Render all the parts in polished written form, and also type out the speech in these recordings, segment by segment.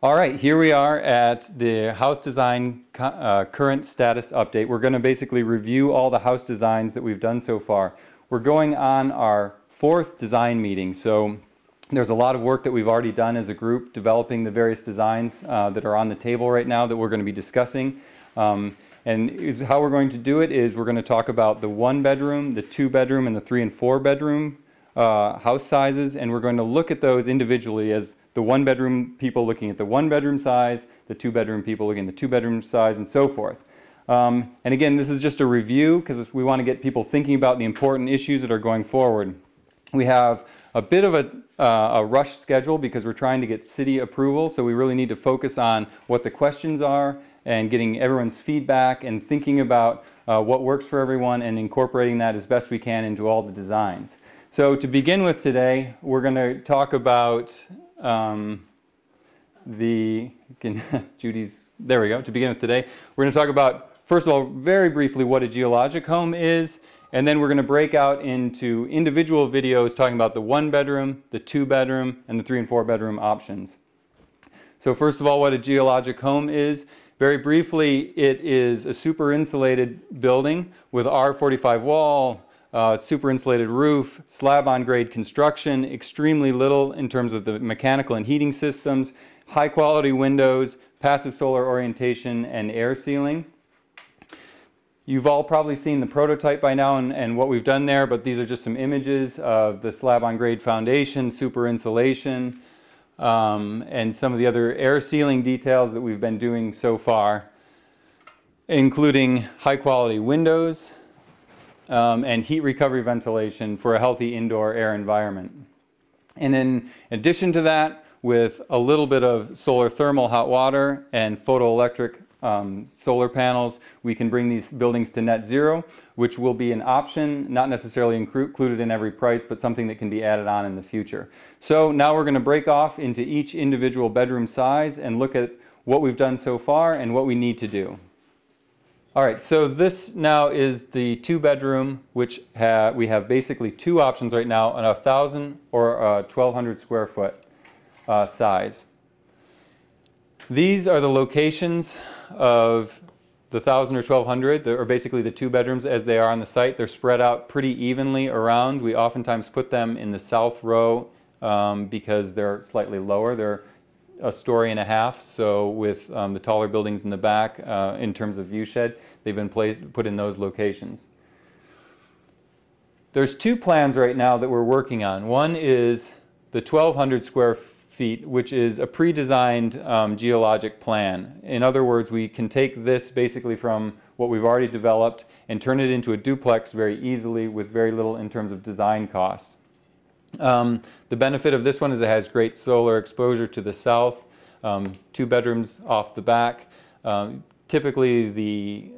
All right, here we are at the house design current status update. We're going to basically review all the house designs that we've done so far. We're going on our 4th design meeting, so there's a lot of work that we've already done as a group developing the various designs that are on the table right now that we're going to be discussing. And how we're going to do it is we're going to talk about the 1-bedroom, the 2-bedroom, and the 3- and 4-bedroom house sizes, and we're going to look at those individually as the 1-bedroom people looking at the 1-bedroom size, the 2-bedroom people looking at the 2-bedroom size, and so forth. And again, this is just a review because we want to get people thinking about the important issues that are going forward. We have a bit of a rush schedule because we're trying to get city approval, so we really need to focus on what the questions are and getting everyone's feedback and thinking about what works for everyone and incorporating that as best we can into all the designs. So to begin with today, we're going to talk about Judy's, there we go. To begin with today, we're going to talk about, first of all, very briefly what a geologic home is, and then we're going to break out into individual videos talking about the 1-bedroom, the 2-bedroom, and the 3- and 4-bedroom options. So first of all, what a geologic home is. Very briefly, it is a super insulated building with R45 wall, super insulated roof, slab on grade construction, extremely little in terms of the mechanical and heating systems, high quality windows, passive solar orientation, and air sealing. You've all probably seen the prototype by now and what we've done there, but these are just some images of the slab on grade foundation, super insulation, and some of the other air sealing details that we've been doing so far, including high quality windows and heat recovery ventilation for a healthy indoor air environment. And in addition to that, with a little bit of solar thermal hot water and photoelectric solar panels, we can bring these buildings to net zero, which will be an option, not necessarily included in every price, but something that can be added on in the future. So now we're going to break off into each individual bedroom size and look at what we've done so far and what we need to do. All right, so this now is the 2-bedroom, which we have basically 2 options right now, an 1,000 or a 1,200 square foot size. These are the locations of the 1,000 or 1,200, or basically the 2 bedrooms as they are on the site. They're spread out pretty evenly around. We oftentimes put them in the south row because they're slightly lower. They're a story and a half, so with the taller buildings in the back in terms of view shed, they've been put in those locations. There's 2 plans right now that we're working on. One is the 1,200 square feet, which is a pre-designed geologic plan. In other words, we can take this basically from what we've already developed and turn it into a duplex very easily with very little in terms of design costs. The benefit of this one is it has great solar exposure to the south, 2 bedrooms off the back. Typically the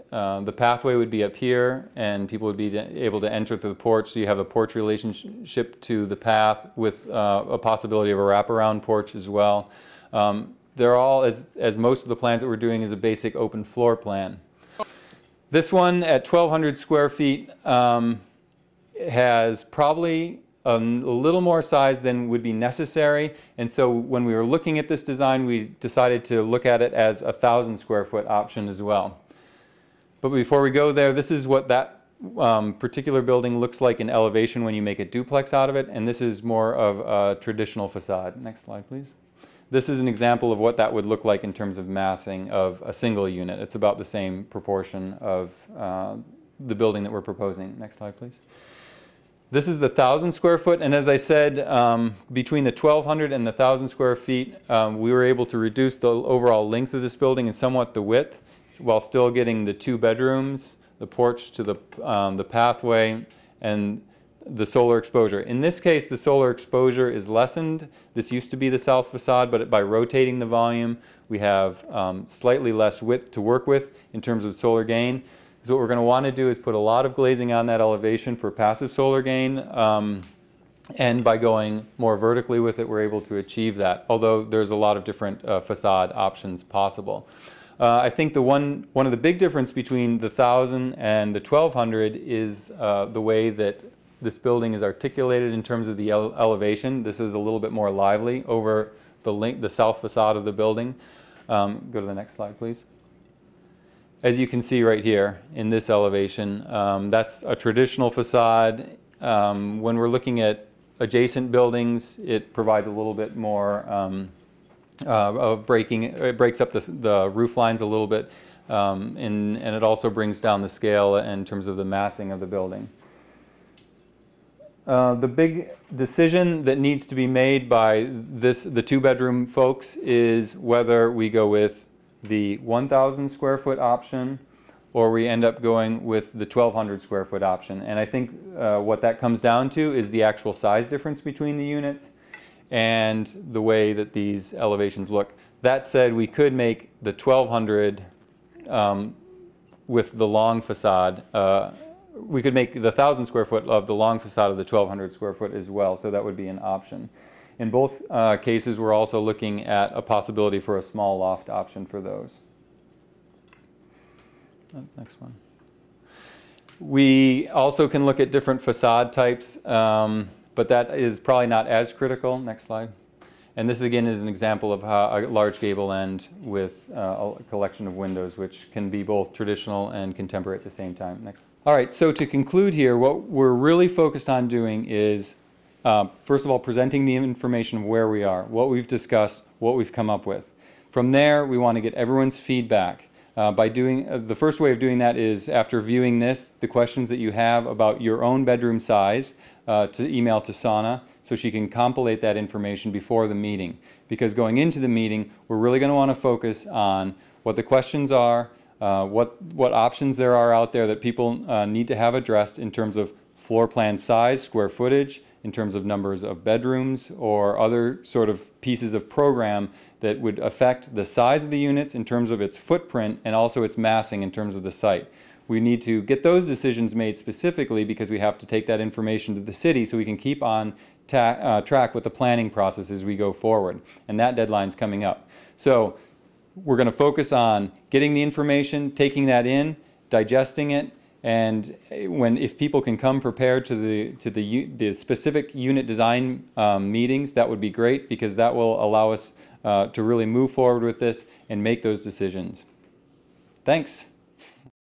pathway would be up here and people would be able to enter through the porch, so you have a porch relationship to the path with a possibility of a wraparound porch as well. They're all, as most of the plans that we're doing, is a basic open floor plan. This one at 1,200 square feet has probably a little more size than would be necessary, and so when we were looking at this design, we decided to look at it as a 1,000 square foot option as well. But before we go there, this is what that particular building looks like in elevation when you make a duplex out of it, and this is more of a traditional facade. Next slide, please. This is an example of what that would look like in terms of massing of a single unit. It's about the same proportion of the building that we're proposing. Next slide, please. This is the 1,000 square foot, and as I said, between the 1,200 and the 1,000 square feet, we were able to reduce the overall length of this building and somewhat the width, while still getting the 2 bedrooms, the porch to the pathway, and the solar exposure. In this case, the solar exposure is lessened. This used to be the south facade, but by rotating the volume, we have slightly less width to work with in terms of solar gain. So what we're going to want to do is put a lot of glazing on that elevation for passive solar gain, and by going more vertically with it, we're able to achieve that, although there's a lot of different facade options possible. I think one of the big difference between the 1,000 and the 1,200 is the way that this building is articulated in terms of the elevation. This is a little bit more lively over the south facade of the building. Go to the next slide, please. As you can see right here in this elevation, that's a traditional facade. When we're looking at adjacent buildings, it provides a little bit more of breaking. It breaks up the roof lines a little bit, and it also brings down the scale in terms of the massing of the building. The big decision that needs to be made by the two-bedroom folks is whether we go with the 1,000 square foot option or we end up going with the 1,200 square foot option. And I think what that comes down to is the actual size difference between the units and the way that these elevations look. That said, we could make the 1,200 with the long facade. We could make the 1,000 square foot of the long facade of the 1,200 square foot as well, so that would be an option. In both cases, we're also looking at a possibility for a small loft option for those. Next one. We also can look at different facade types, but that is probably not as critical. Next slide. And this again is an example of how a large gable end with a collection of windows, which can be both traditional and contemporary at the same time. Next. All right, so to conclude here, what we're really focused on doing is first of all, presenting the information of where we are, what we've discussed, what we've come up with. From there, we want to get everyone's feedback. The first way of doing that is after viewing this, the questions that you have about your own bedroom size to email to Sana so she can compilate that information before the meeting. Because going into the meeting, we're really going to want to focus on what the questions are, what options there are out there that people need to have addressed in terms of floor plan size, square footage, in terms of numbers of bedrooms or other sort of pieces of program that would affect the size of the units in terms of its footprint and also its massing in terms of the site. We need to get those decisions made specifically because we have to take that information to the city so we can keep on track with the planning process as we go forward. And that deadline's coming up. So we're going to focus on getting the information, taking that in, digesting it, and if people can come prepared to the specific unit design meetings, that would be great because that will allow us to really move forward with this and make those decisions. Thanks.